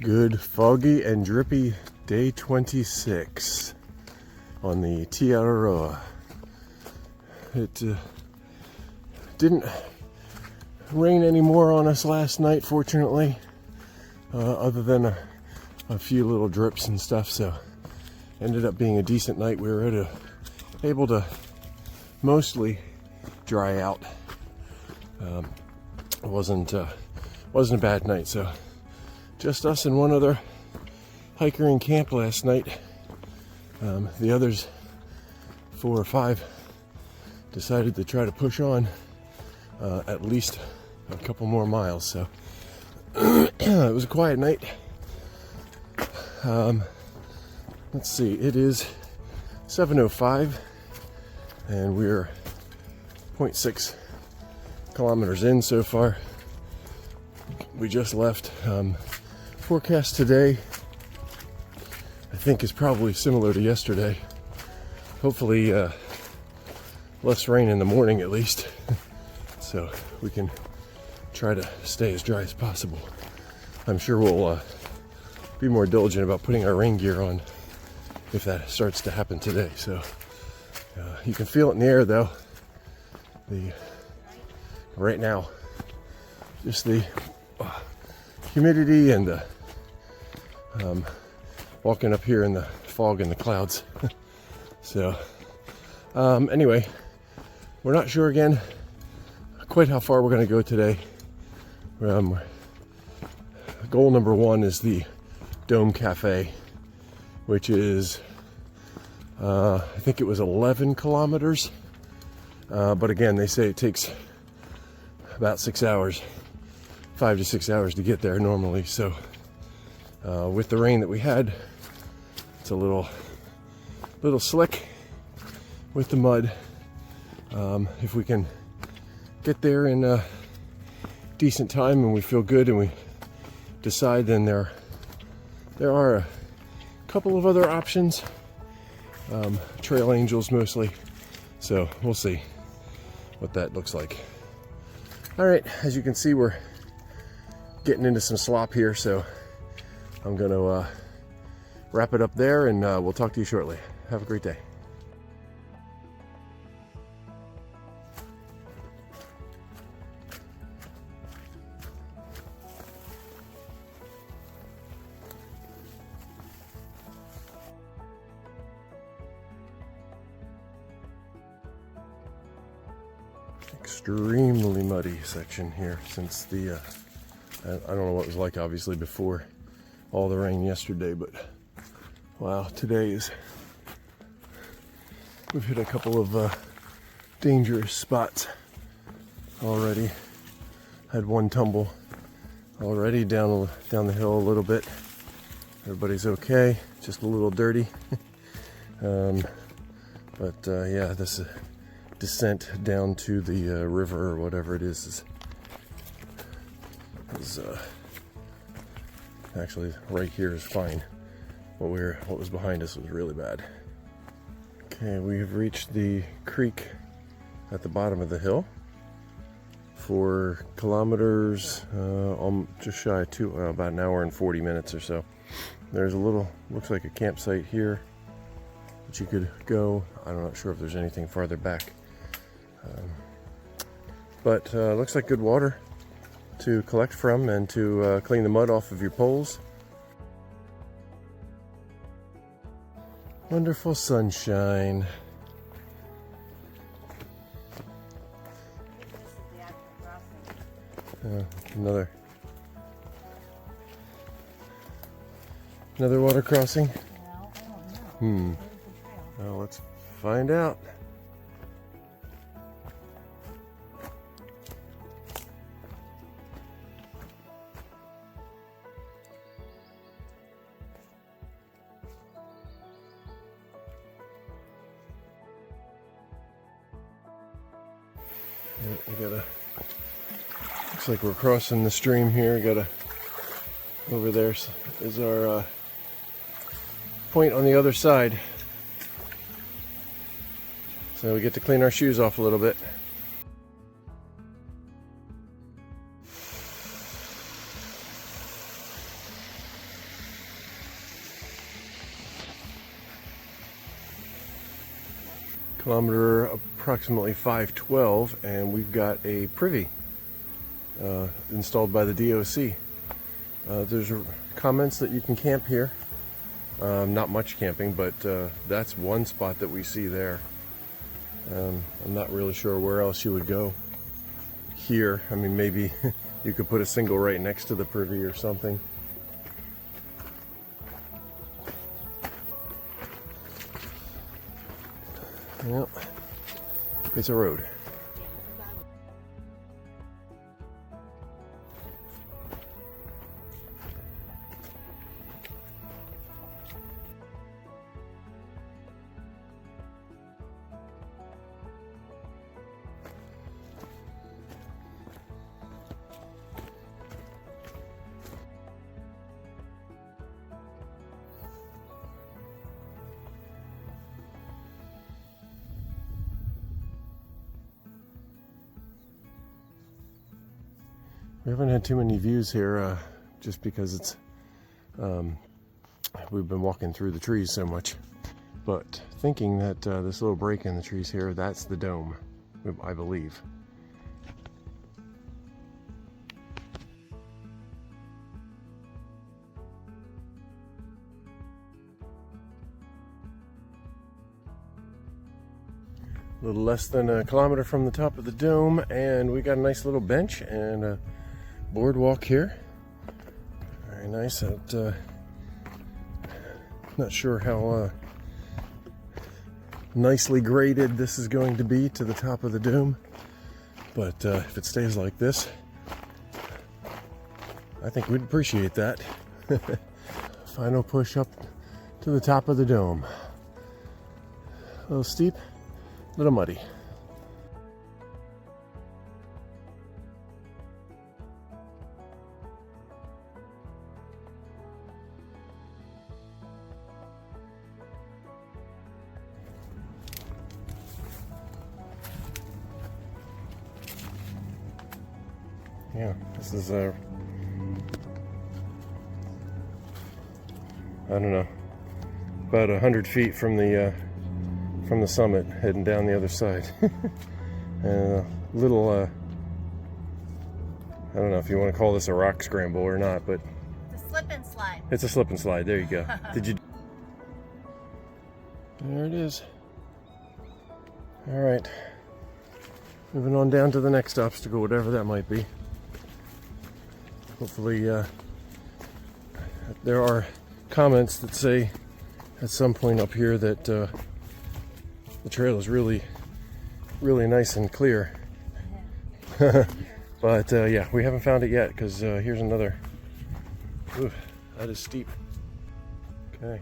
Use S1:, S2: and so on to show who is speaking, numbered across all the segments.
S1: Good foggy and drippy day 26 on the Araroa. It didn't rain anymore on us last night, fortunately, other than a few little drips and stuff, so ended up being a decent night. We were able to mostly dry out. It wasn't a bad night, so just us and one other hiker in camp last night. The others 4 or 5 decided to try to push on at least a couple more miles, so it was a quiet night. Let's see, it is 7:05 and we're 0.6 kilometers in so far. We just left. Forecast today I think is probably similar to yesterday. Hopefully less rain in the morning at least, so we can try to stay as dry as possible. I'm sure we'll be more diligent about putting our rain gear on if that starts to happen today. So you can feel it in the air though. Right now, just the humidity and the walking up here in the fog and the clouds. So anyway, we're not sure again quite how far we're going to go today. Goal number 1 is the Dome Cafe, which is I think it was 11 kilometers, but again they say it takes about 6 hours, 5 to 6 hours to get there normally. So with the rain that we had, it's a little slick with the mud. If we can get there in a decent time and we feel good and we decide, then there are a couple of other options, trail angels mostly, so we'll see what that looks like. All right, as you can see, we're getting into some slop here, so I'm gonna wrap it up there, and we'll talk to you shortly. Have a great day. Extremely muddy section here since the I don't know what it was like obviously before all the rain yesterday, but wow, we've hit a couple of dangerous spots already. Had one tumble already down the hill a little bit. Everybody's okay, just a little dirty. But yeah, this descent down to the river or whatever it is actually right here is fine. What was behind us was really bad. Okay, we have reached the creek at the bottom of the hill. 4 kilometers, just shy of 2, about an hour and 40 minutes or so. There's looks like a campsite here that you could go. I'm not sure if there's anything farther back. But looks like good water to collect from and to clean the mud off of your poles. Wonderful sunshine. Another water crossing?
S2: Well, I don't know.
S1: Well, let's find out. Looks like we're crossing the stream here. Over there is our point on the other side. So we get to clean our shoes off a little bit. Kilometer approximately 512, and we've got a privy installed by the DOC. There's comments that you can camp here. Not much camping, but that's one spot that we see there. I'm not really sure where else you would go here. I mean, maybe you could put a single right next to the privy or something. Well, it's a road. We haven't had too many views here just because it's we've been walking through the trees so much, but thinking that this little break in the trees here, that's the dome, I believe. A little less than a kilometer from the top of the dome, and we got a nice little bench and a boardwalk here. Very nice. Not sure how nicely graded this is going to be to the top of the dome, but if it stays like this, I think we'd appreciate that. Final push up to the top of the dome. A little steep, a little muddy. Yeah, this is I don't know, about 100 feet from the summit, heading down the other side. And a little, I don't know if you want to call this a rock scramble or not, but
S2: It's a slip and slide.
S1: it's a slip and slide. There you go. Did you? There it is. All right, moving on down to the next obstacle, whatever that might be. Hopefully, there are comments that say at some point up here that the trail is really nice and clear. But yeah, we haven't found it yet, because here's another. Ooh, that is steep. Okay.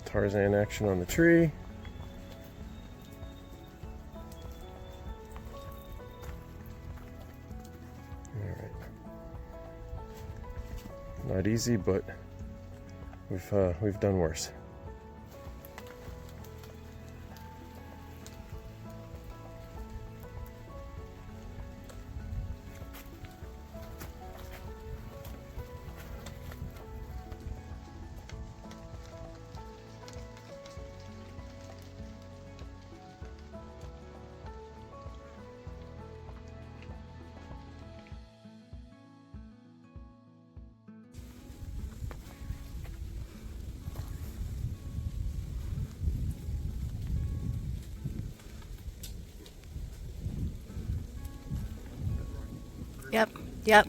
S1: Tarzan action on the tree. All right. Not easy, but we've done worse.
S2: Yep.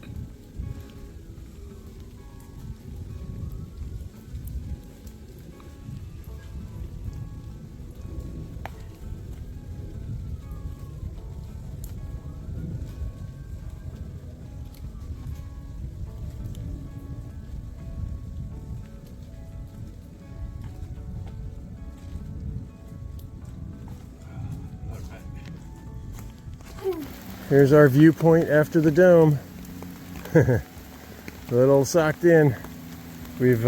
S1: Here's our viewpoint after the dome. A little socked in. We've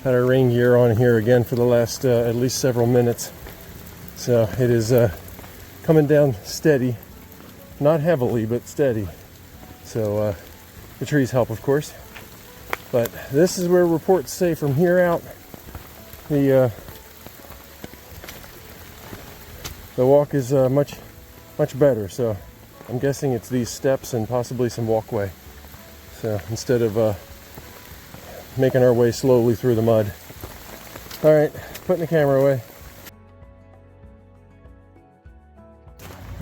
S1: Had our rain gear on here again for the last at least several minutes. So it is coming down steady. Not heavily, but steady. So the trees help, of course. But this is where reports say from here out, the walk is much better. So I'm guessing it's these steps and possibly some walkway. So instead of making our way slowly through the mud. All right, putting the camera away.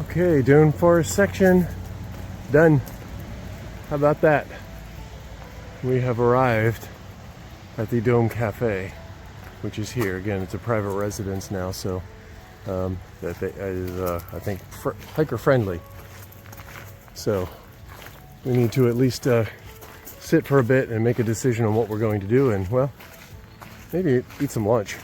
S1: Okay, Doan Forest section done. How about that? We have arrived at the Dome Cafe, which is here. Again, it's a private residence now, so that is, I think, hiker friendly. So we need to at least sit for a bit and make a decision on what we're going to do, and well, maybe eat some lunch.